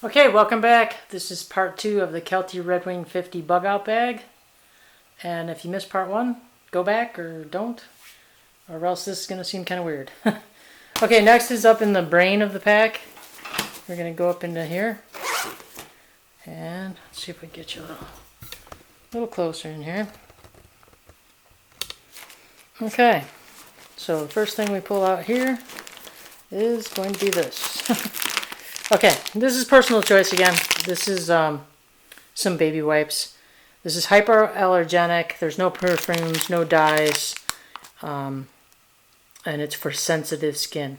Okay, welcome back. This is part 2 of the Kelty Red Wing 50 bug out bag. And if you missed part 1, go back or don't, or else this is going to seem kind of weird. Okay, next is up in the brain of the pack. We're going to go up into here. And let's see if we can get you a little closer in here. Okay, so the first thing we pull out here is going to be this. Okay, this is personal choice again. This is some baby wipes. This is hypoallergenic. There's no perfumes, no dyes, and it's for sensitive skin.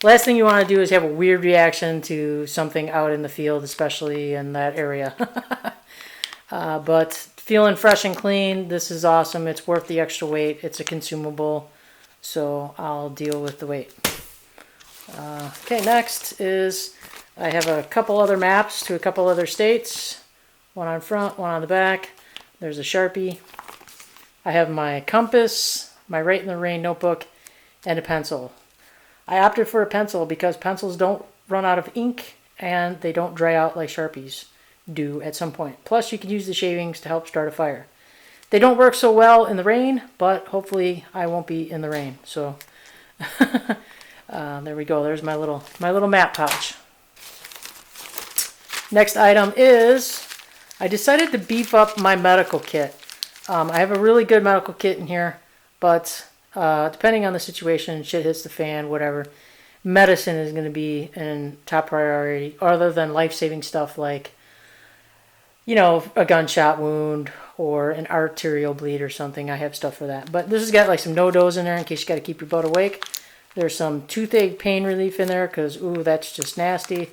Last thing you want to do is have a weird reaction to something out in the field, especially in that area. But feeling fresh and clean, this is awesome. It's worth the extra weight. It's a consumable, so I'll deal with the weight. Okay, next is I have a couple other maps to a couple other states. One on front, one on the back. There's a Sharpie. I have my compass, my Right in the Rain notebook, and a pencil. I opted for a pencil because pencils don't run out of ink and they don't dry out like Sharpies do at some point. Plus, you can use the shavings to help start a fire. They don't work so well in the rain, but hopefully I won't be in the rain. So there we go. There's my little map pouch. Next item is I decided to beef up my medical kit. I have a really good medical kit in here, but depending on the situation, shit hits the fan, whatever, medicine is going to be in top priority other than life-saving stuff like, you know, a gunshot wound or an arterial bleed or something. I have stuff for that. But this has got like some no-dos in there in case you got to keep your butt awake. There's some toothache pain relief in there because, ooh, that's just nasty.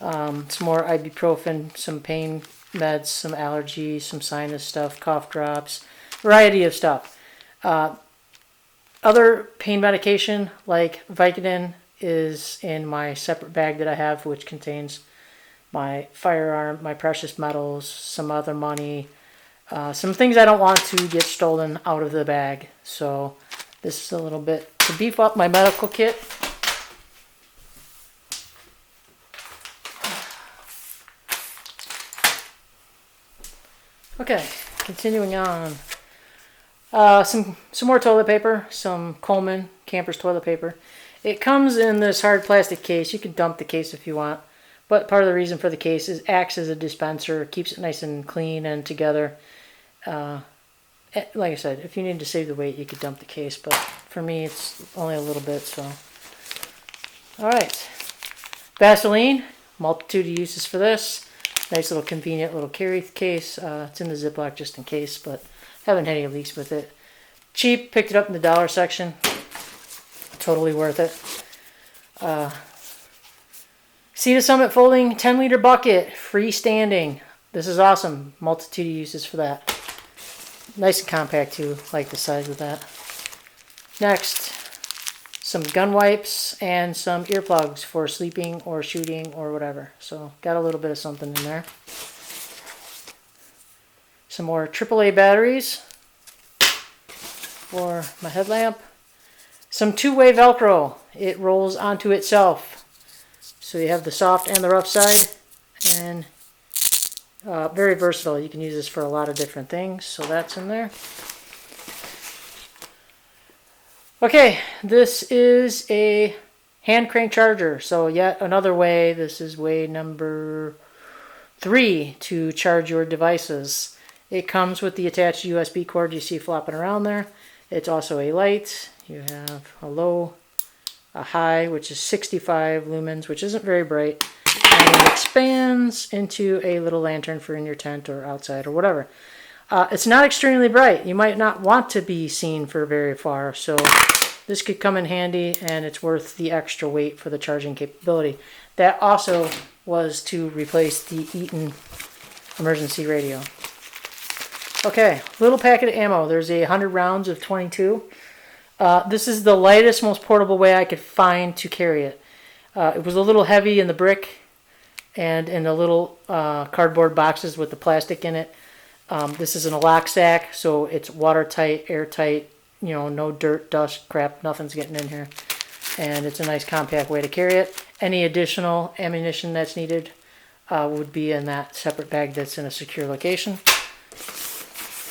Some more ibuprofen, some pain meds, some allergies, some sinus stuff, cough drops, variety of stuff. Other pain medication like Vicodin is in my separate bag that I have, which contains my firearm, my precious metals, some other money, some things I don't want to get stolen out of the bag. So this is a little bit to beef up my medical kit. Okay, continuing on. Some more toilet paper, some Coleman Campers toilet paper. It comes in this hard plastic case. You can dump the case if you want, but part of the reason for the case is acts as a dispenser, keeps it nice and clean and together. Like I said, if you need to save the weight, you could dump the case, but for me, it's only a little bit. So, all right, Vaseline, multitude of uses for this. Nice little convenient little carry case. It's in the Ziploc just in case, but haven't had any leaks with it. Cheap, picked it up in the dollar section. Totally worth it. Sea to Summit folding 10-liter bucket, freestanding. This is awesome. Multitude of uses for that. Nice and compact too. Like the size of that. Next, some gun wipes and some earplugs for sleeping or shooting or whatever. So got a little bit of something in there. Some more AAA batteries for my headlamp. Some two-way Velcro. It rolls onto itself. So you have the soft and the rough side. And very versatile. You can use this for a lot of different things. So that's in there. Okay, this is a hand crank charger. So yet another way, this is way number 3 to charge your devices. It comes with the attached USB cord you see flopping around there. It's also a light. You have a low, a high, which is 65 lumens, which isn't very bright. And it expands into a little lantern for in your tent or outside or whatever. It's not extremely bright. You might not want to be seen for very far, so this could come in handy, and it's worth the extra weight for the charging capability. That also was to replace the Eaton emergency radio. Okay, little packet of ammo. There's 100 rounds of 22. This is the lightest, most portable way I could find to carry it. It was a little heavy in the brick and in the little cardboard boxes with the plastic in it. This is in a lock sack, so it's watertight, airtight, you know, no dirt, dust, crap, nothing's getting in here. And it's a nice compact way to carry it. Any additional ammunition that's needed would be in that separate bag that's in a secure location.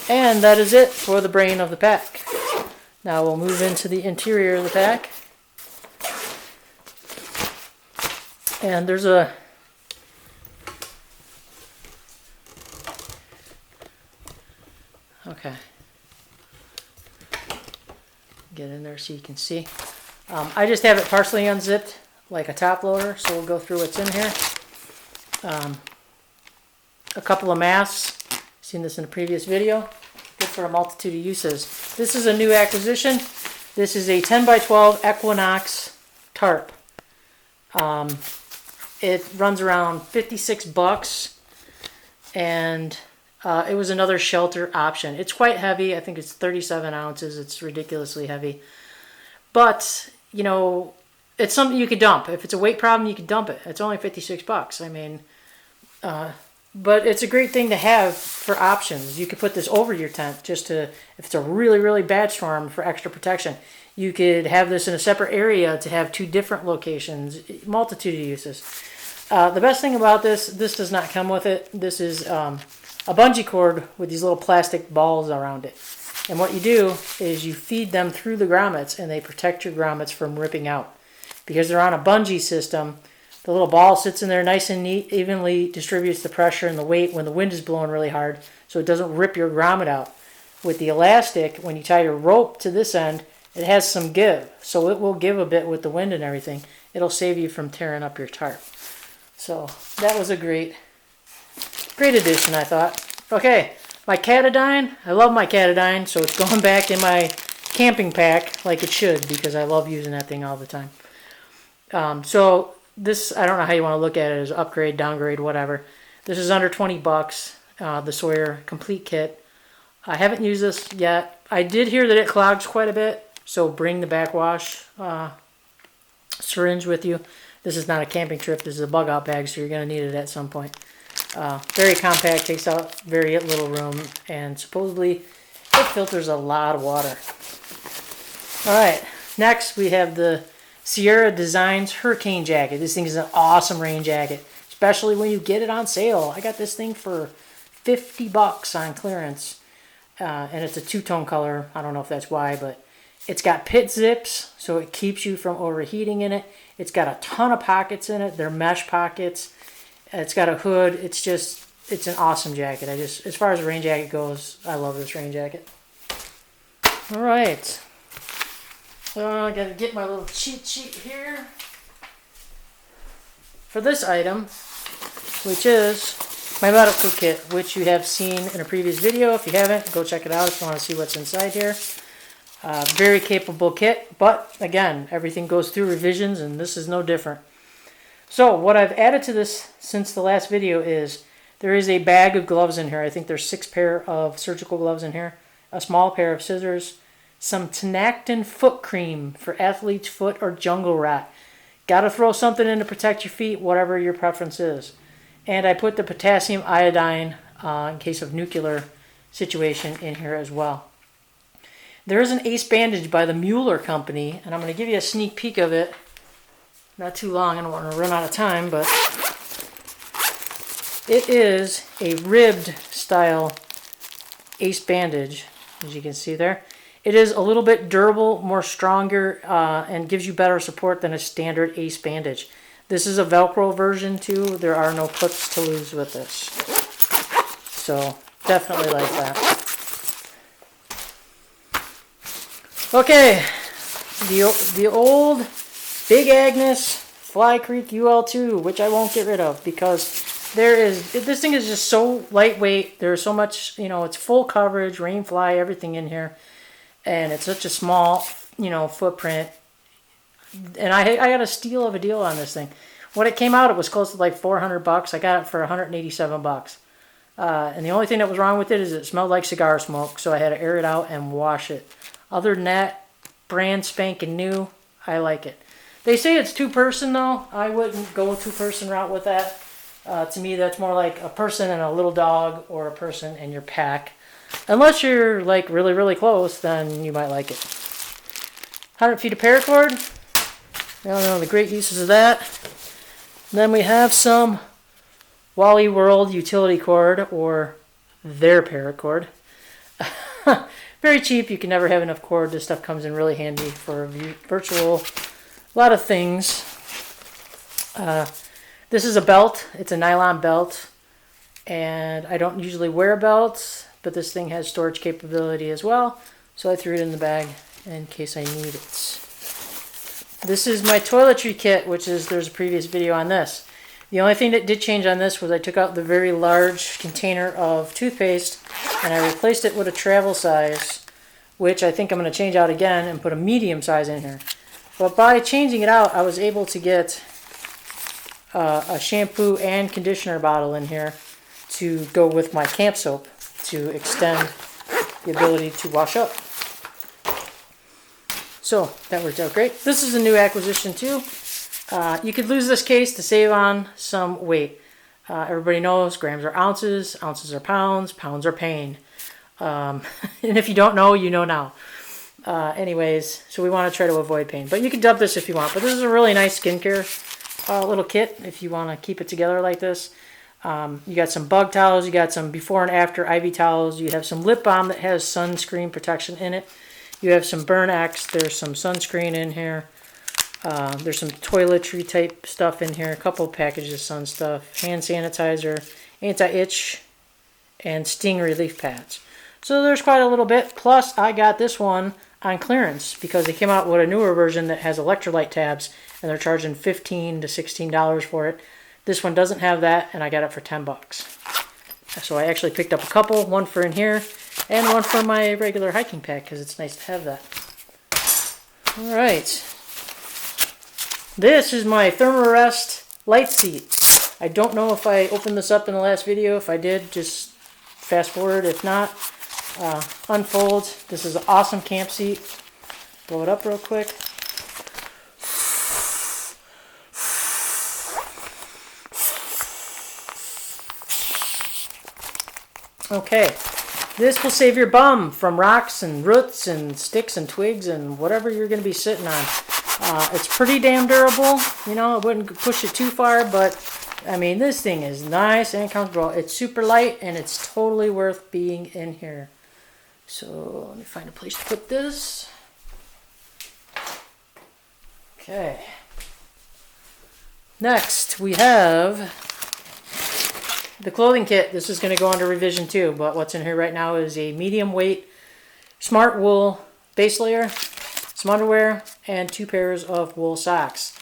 And that is it for the brain of the pack. Now we'll move into the interior of the pack. And there's a okay. Get in there so you can see. I just have it partially unzipped like a top loader, so we'll go through what's in here. A couple of masks. Seen this in a previous video. Good for a multitude of uses. This is a new acquisition. This is a 10 by 12 Equinox Tarp. It runs around 56 bucks, and it was another shelter option. It's quite heavy. I think it's 37 ounces. It's ridiculously heavy. But, you know, it's something you could dump. If it's a weight problem, you could dump it. It's only 56 bucks. I mean, but it's a great thing to have for options. You could put this over your tent just to, if it's a really, really bad storm, for extra protection. You could have this in a separate area to have two different locations, multitude of uses. The best thing about this does not come with it. This is a bungee cord with these little plastic balls around it. And what you do is you feed them through the grommets, and they protect your grommets from ripping out. Because they're on a bungee system, the little ball sits in there nice and neat, evenly distributes the pressure and the weight when the wind is blowing really hard, so it doesn't rip your grommet out. With the elastic, when you tie your rope to this end, it has some give, so it will give a bit with the wind and everything. It'll save you from tearing up your tarp. So that was a great addition, I thought. Okay, my Catadine. I love my Catadine, so it's going back in my camping pack like it should, because I love using that thing all the time. So this, I don't know how you want to look at it, as upgrade, downgrade, whatever. This is under 20 bucks, the Sawyer Complete Kit. I haven't used this yet. I did hear that it clogs quite a bit, so bring the backwash syringe with you. This is not a camping trip. This is a bug out bag, so you're going to need it at some point. Very compact, takes out very little room, and supposedly it filters a lot of water. Alright, next we have the Sierra Designs Hurricane Jacket. This thing is an awesome rain jacket, especially when you get it on sale. I got this thing for 50 bucks on clearance, and it's a two-tone color. I don't know if that's why, but it's got pit zips, so it keeps you from overheating in it. It's got a ton of pockets in it. They're mesh pockets. It's got a hood. It's an awesome jacket. As far as a rain jacket goes, I love this rain jacket. All right. I gotta get my little cheat sheet here for this item, which is my medical kit, which you have seen in a previous video. If you haven't, go check it out if you want to see what's inside here. Very capable kit, but again, everything goes through revisions, and this is no different. So what I've added to this since the last video is there is a bag of gloves in here. I think there's 6 pair of surgical gloves in here, a small pair of scissors, some Tenactin foot cream for athlete's foot or jungle rat. Gotta throw something in to protect your feet, whatever your preference is. And I put the potassium iodine in case of nuclear situation in here as well. There is an ace bandage by the Mueller company, and I'm going to give you a sneak peek of it. Not too long, I don't want to run out of time, but it is a ribbed style ace bandage, as you can see there. It is a little bit durable, more stronger, and gives you better support than a standard ace bandage. This is a Velcro version too. There are no clips to lose with this. So definitely like that. Okay, the old Big Agnes Fly Creek UL2, which I won't get rid of because this thing is just so lightweight. There's so much, it's full coverage, rain fly, everything in here. And it's such a small, footprint. And I got a steal of a deal on this thing. When it came out, it was close to like 400 bucks. I got it for 187 bucks. And the only thing that was wrong with it is it smelled like cigar smoke, so I had to air it out and wash it. Other than that, brand spanking new. I like it. They say it's 2-person though. I wouldn't go a 2-person route with that. To me, that's more like a person and a little dog, or a person and your pack. Unless you're like really, really close, then you might like it. 100 feet of paracord. I don't know the great uses of that. Then we have some Wally World utility cord, or their paracord. Very cheap. You can never have enough cord. This stuff comes in really handy for virtual, a lot of things. This is a belt. It's a nylon belt, and I don't usually wear belts, but this thing has storage capability as well, so I threw it in the bag in case I need it. This is my toiletry kit, which is, there's a previous video on this. The only thing that did change on this was I took out the very large container of toothpaste and I replaced it with a travel size, which I think I'm going to change out again and put a medium size in here. But by changing it out, I was able to get a shampoo and conditioner bottle in here to go with my camp soap to extend the ability to wash up. So that worked out great. This is a new acquisition too. You could lose this case to save on some weight. Everybody knows grams are ounces, ounces are pounds, pounds are pain. And if you don't know, you know now. Anyways, so we want to try to avoid pain. But you can dump this if you want. But this is a really nice skincare little kit if you want to keep it together like this. You got some bug towels, you got some before and after IV towels, you have some lip balm that has sunscreen protection in it. You have some Burn X, there's some sunscreen in here. There's some toiletry type stuff in here, a couple packages of sun stuff, hand sanitizer, anti-itch, and sting relief pads. So there's quite a little bit. Plus I got this one on clearance because they came out with a newer version that has electrolyte tabs and they're charging $15 to $16 for it. This one doesn't have that and I got it for 10 bucks. So I actually picked up a couple, one for in here and one for my regular hiking pack because it's nice to have that. Alright. This is my Thermarest light seat. I don't know if I opened this up in the last video. If I did, just fast forward. If not, unfold. This is an awesome camp seat. Blow it up real quick. Okay, this will save your bum from rocks and roots and sticks and twigs and whatever you're going to be sitting on. It's pretty damn durable. You know, I wouldn't push it too far, but I mean, this thing is nice and comfortable. It's super light and it's totally worth being in here. So let me find a place to put this. Okay. Next, we have the clothing kit. This is going to go under revision too, but what's in here right now is a medium weight smart wool base layer, some underwear, and 2 pairs of wool socks.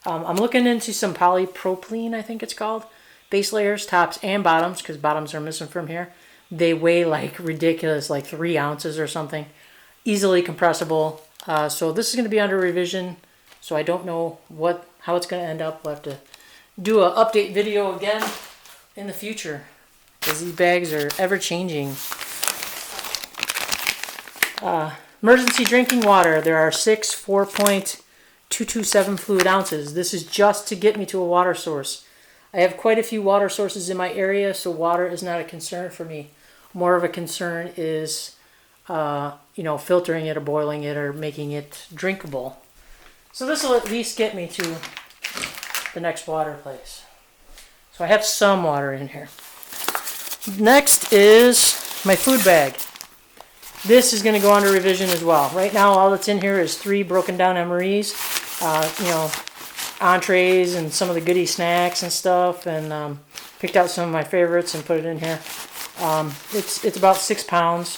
I'm looking into some polypropylene, I think it's called, base layers, tops and bottoms, because bottoms are missing from here. They weigh like ridiculous, like 3 ounces or something. Easily compressible. So this is going to be under revision, so I don't know how it's going to end up. We'll have to do an update video again in the future, because these bags are ever changing. Emergency drinking water. There are 6 4.227 fluid ounces. This is just to get me to a water source. I have quite a few water sources in my area, so water is not a concern for me. More of a concern is, you know, filtering it or boiling it or making it drinkable. So this will at least get me to the next water place. So I have some water in here. Next is my food bag. This is going to go under revision as well. Right now, all that's in here is 3 broken down MREs, you know, entrees and some of the goodie snacks and stuff, and picked out some of my favorites and put it in here. It's about 6 pounds.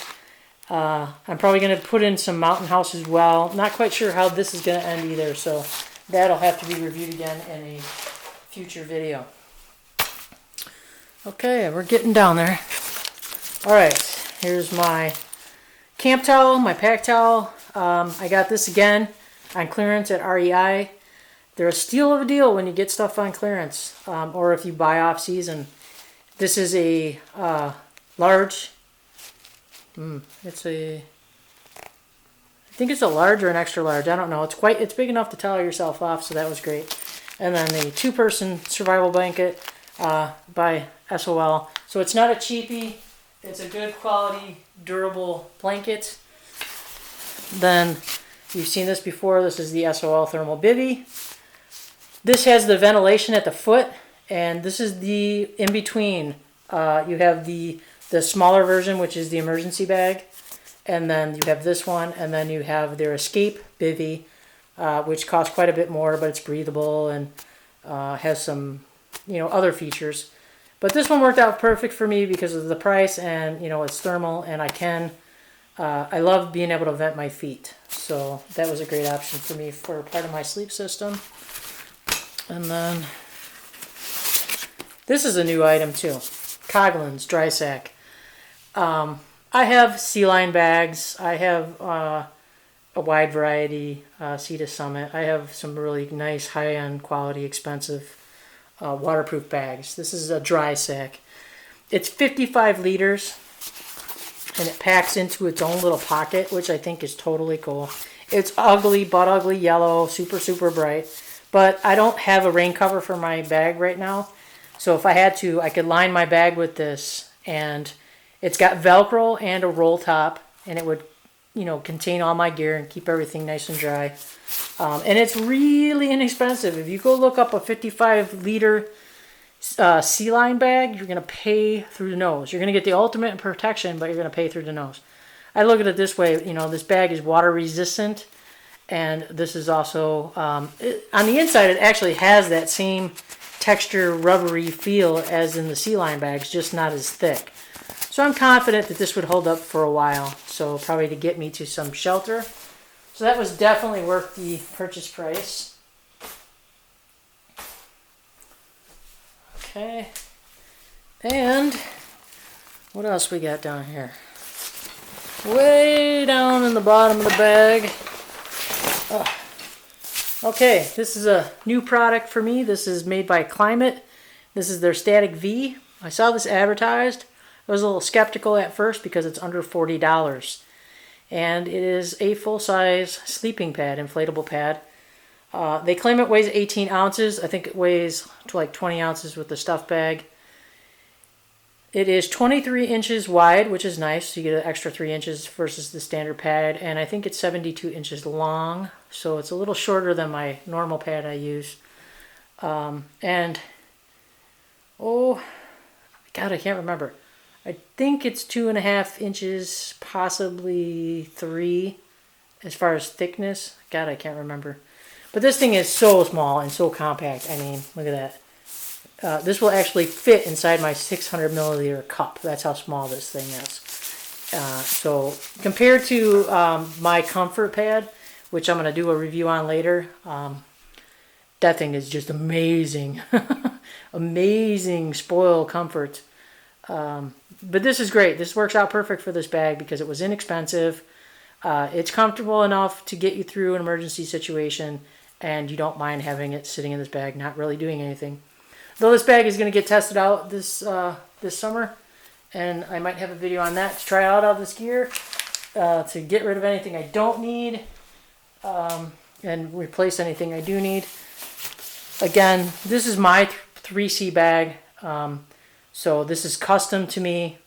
I'm probably going to put in some Mountain House as well. Not quite sure how this is going to end either, so that'll have to be reviewed again in a future video. Okay, we're getting down there. Alright, here's my camp towel, my pack towel. I got this again on clearance at REI. They're a steal of a deal when you get stuff on clearance, or if you buy off season. This is a large. I think it's a large or an extra large. I don't know. It's big enough to towel yourself off, so that was great. And then the 2-person survival blanket by SOL. So it's not a cheapie. It's a good quality, durable blanket. Then you've seen this before. This is the SOL Thermal Bibby. This has the ventilation at the foot, And this is the in-between. You have the smaller version, which is the emergency bag. And then you have this one, and then you have their Escape Bivy, which costs quite a bit more, but it's breathable and has some, other features. But this one worked out perfect for me because of the price, and it's thermal, and I love being able to vent my feet. So that was a great option for me for part of my sleep system. And then this is a new item too, Coleman Dry Sack. I have sea line bags. I have a wide variety, Sea to Summit. I have some really nice, high-end, quality, expensive waterproof bags. This is a dry sack. It's 55 liters, and it packs into its own little pocket, which I think is totally cool. It's ugly, butt ugly yellow, super, super bright. But I don't have a rain cover for my bag right now. So if I had to, I could line my bag with this, and it's got Velcro and a roll top, and it would, contain all my gear and keep everything nice and dry. And it's really inexpensive. If you go look up a 55-liter sea line bag, you're going to pay through the nose. You're going to get the ultimate protection, but you're going to pay through the nose. I look at it this way, this bag is water resistant, and this is also, on the inside, it actually has that same texture, rubbery feel as in the sea line bags, just not as thick. So I'm confident that this would hold up for a while, so probably to get me to some shelter. So that was definitely worth the purchase price. Okay, and what else we got down here? Way down in the bottom of the bag. Okay, this is a new product for me. This is made by Climate. This is their Static V. I saw this advertised. I was a little skeptical at first because it's under $40. And it is a full-size sleeping pad, inflatable pad. They claim it weighs 18 ounces. I think it weighs like 20 ounces with the stuff bag. It is 23 inches wide, which is nice. So you get an extra 3 inches versus the standard pad. And I think it's 72 inches long. So it's a little shorter than my normal pad I use. Oh, God, I can't remember. I think it's 2.5 inches, possibly 3, as far as thickness. God, I can't remember. But this thing is so small and so compact. I mean, look at that. This will actually fit inside my 600 milliliter cup. That's how small this thing is. So compared to my comfort pad, which I'm going to do a review on later, that thing is just amazing. Amazing spoil comfort. But this is great. This works out perfect for this bag because it was inexpensive. It's comfortable enough to get you through an emergency situation, and you don't mind having it sitting in this bag, not really doing anything. Though this bag is going to get tested out this summer, and I might have a video on that to try out all this gear, to get rid of anything I don't need, and replace anything I do need. Again, this is my 3C bag. So this is custom to me.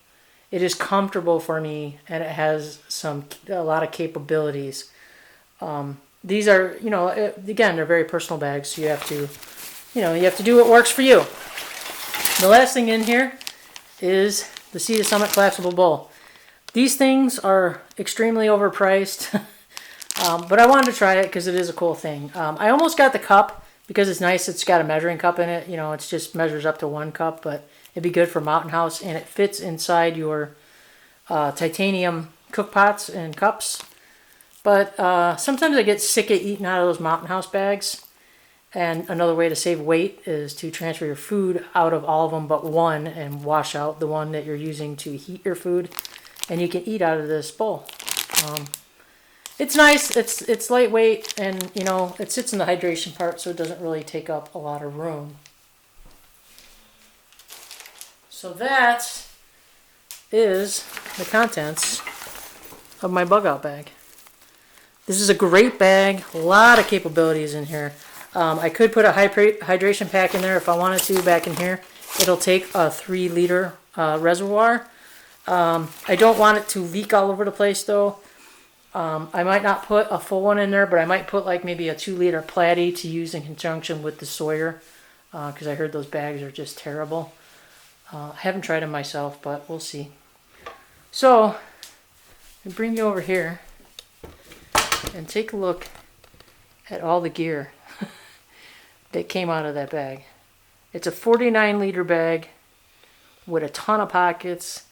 It is comfortable for me, and it has a lot of capabilities. These are, again, they're very personal bags, so you have to do what works for you. The last thing in here is the Sea to Summit Collapsible Bowl. These things are extremely overpriced, but I wanted to try it because it is a cool thing. I almost got the cup because it's nice. It's got a measuring cup in it. It just measures up to 1 cup, but it'd be good for Mountain House, and it fits inside your titanium cook pots and cups. But sometimes I get sick of eating out of those Mountain House bags. And another way to save weight is to transfer your food out of all of them but one and wash out the one that you're using to heat your food. And you can eat out of this bowl. It's nice. It's lightweight, and it sits in the hydration part, so it doesn't really take up a lot of room. So that is the contents of my bug out bag. This is a great bag. A lot of capabilities in here. I could put a hydration pack in there if I wanted to back in here. It'll take a 3-liter reservoir. I don't want it to leak all over the place though. I might not put a full one in there, but I might put like maybe a 2-liter platy to use in conjunction with the Sawyer because I heard those bags are just terrible. I haven't tried them myself, but we'll see. So, I bring you over here and take a look at all the gear that came out of that bag. It's a 49-liter bag with a ton of pockets,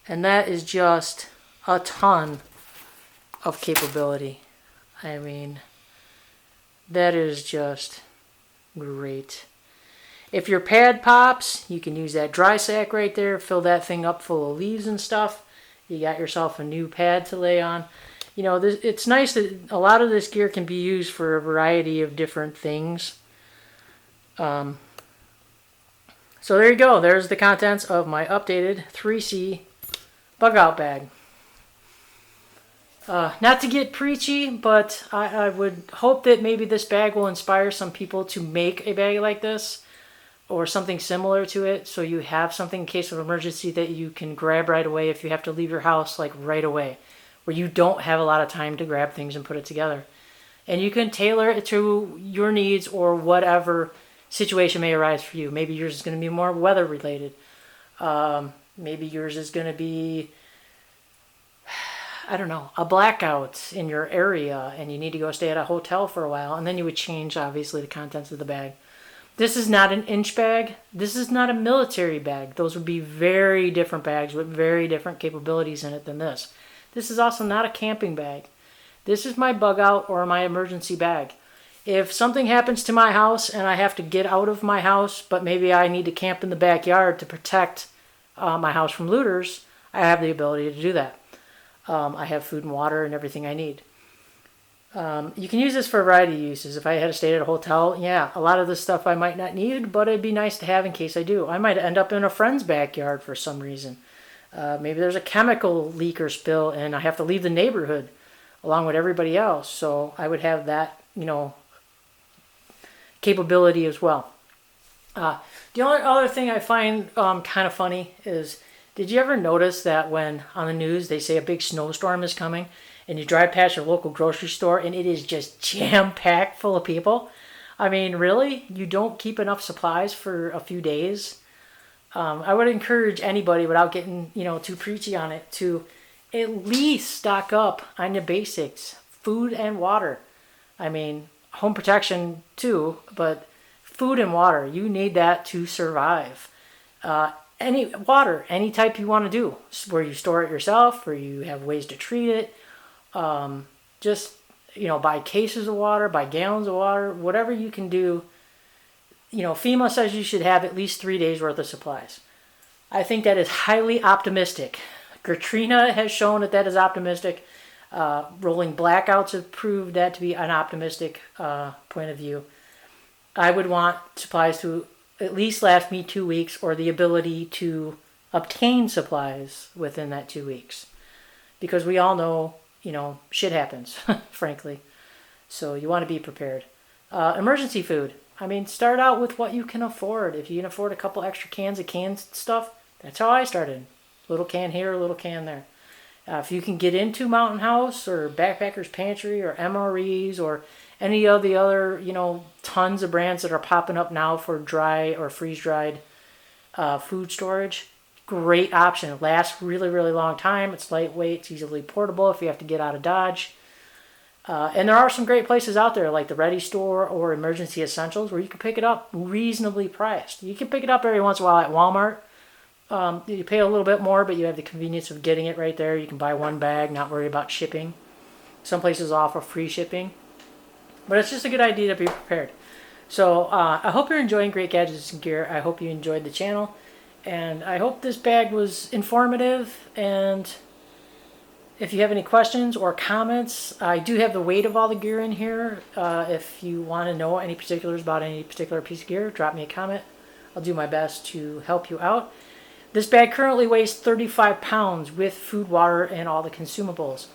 and that is just a ton of capability. I mean, that is just great. If your pad pops, you can use that dry sack right there, fill that thing up full of leaves and stuff. You got yourself a new pad to lay on. You know, it's nice that a lot of this gear can be used for a variety of different things. So there you go. There's the contents of my updated 3C bug out bag. Not to get preachy, but I would hope that maybe this bag will inspire some people to make a bag like this or something similar to it, so you have something in case of emergency that you can grab right away if you have to leave your house, like right away, where you don't have a lot of time to grab things and put it together. And you can tailor it to your needs or whatever situation may arise for you. Maybe yours is going to be more weather related. Maybe yours is going to be, I don't know, a blackout in your area and you need to go stay at a hotel for a while, and then you would change, obviously, the contents of the bag. This is not an inch bag. This is not a military bag. Those would be very different bags with very different capabilities in it than this. This is also not a camping bag. This is my bug out or my emergency bag. If something happens to my house and I have to get out of my house, but maybe I need to camp in the backyard to protect my house from looters, I have the ability to do that. I have food and water and everything I need. You can use this for a variety of uses. If I had to stay at a hotel, yeah, a lot of this stuff I might not need, but it'd be nice to have in case I do. I might end up in a friend's backyard for some reason. Maybe there's a chemical leak or spill and I have to leave the neighborhood along with everybody else. So I would have that, you know, capability as well. The only other thing I find kind of funny is, did you ever notice that when on the news they say a big snowstorm is coming and you drive past your local grocery store and it is just jam-packed full of people? I mean, really? You don't keep enough supplies for a few days? I would encourage anybody, without getting, you know, too preachy on it, to at least stock up on the basics, food and water. I mean, home protection too, but food and water, you need that to survive. Any water, any type you want to do, where you store it yourself, where you have ways to treat it. Just, you know, buy cases of water, buy gallons of water, whatever you can do. You know, FEMA says you should have at least 3 days worth of supplies. I think that is highly optimistic. Katrina has shown that that is optimistic. Rolling blackouts have proved that to be an optimistic point of view. I would want supplies to at least last me 2 weeks, or the ability to obtain supplies within that 2 weeks. Because we all know, you know, shit happens, frankly. So you want to be prepared. Emergency food. I mean, start out with what you can afford. If you can afford a couple extra cans of canned stuff, that's how I started. Little can here, a little can there. If you can get into Mountain House or Backpacker's Pantry or MREs or any of the other, you know, tons of brands that are popping up now for dry or freeze-dried food storage, great option. It lasts really, really long time. It's lightweight. It's easily portable if you have to get out of Dodge. And there are some great places out there like the Ready Store or Emergency Essentials where you can pick it up reasonably priced. You can pick it up every once in a while at Walmart. You pay a little bit more, but you have the convenience of getting it right there. You can buy one bag, not worry about shipping. Some places offer free shipping. But it's just a good idea to be prepared. So I hope you're enjoying Great Gadgets and Gear. I hope you enjoyed the channel. And I hope this bag was informative. And if you have any questions or comments, I do have the weight of all the gear in here. If you want to know any particulars about any particular piece of gear, drop me a comment. I'll do my best to help you out. This bag currently weighs 35 pounds with food, water, and all the consumables.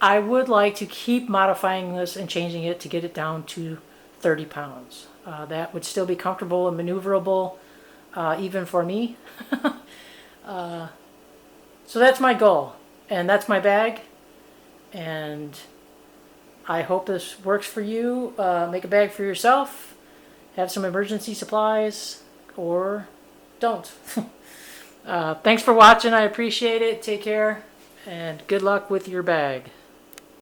I would like to keep modifying this and changing it to get it down to 30 pounds. That would still be comfortable and maneuverable, even for me. So that's my goal. And that's my bag. And I hope this works for you. Make a bag for yourself. have some emergency supplies, or don't. Thanks for watching. I appreciate it. Take care, and good luck with your bag.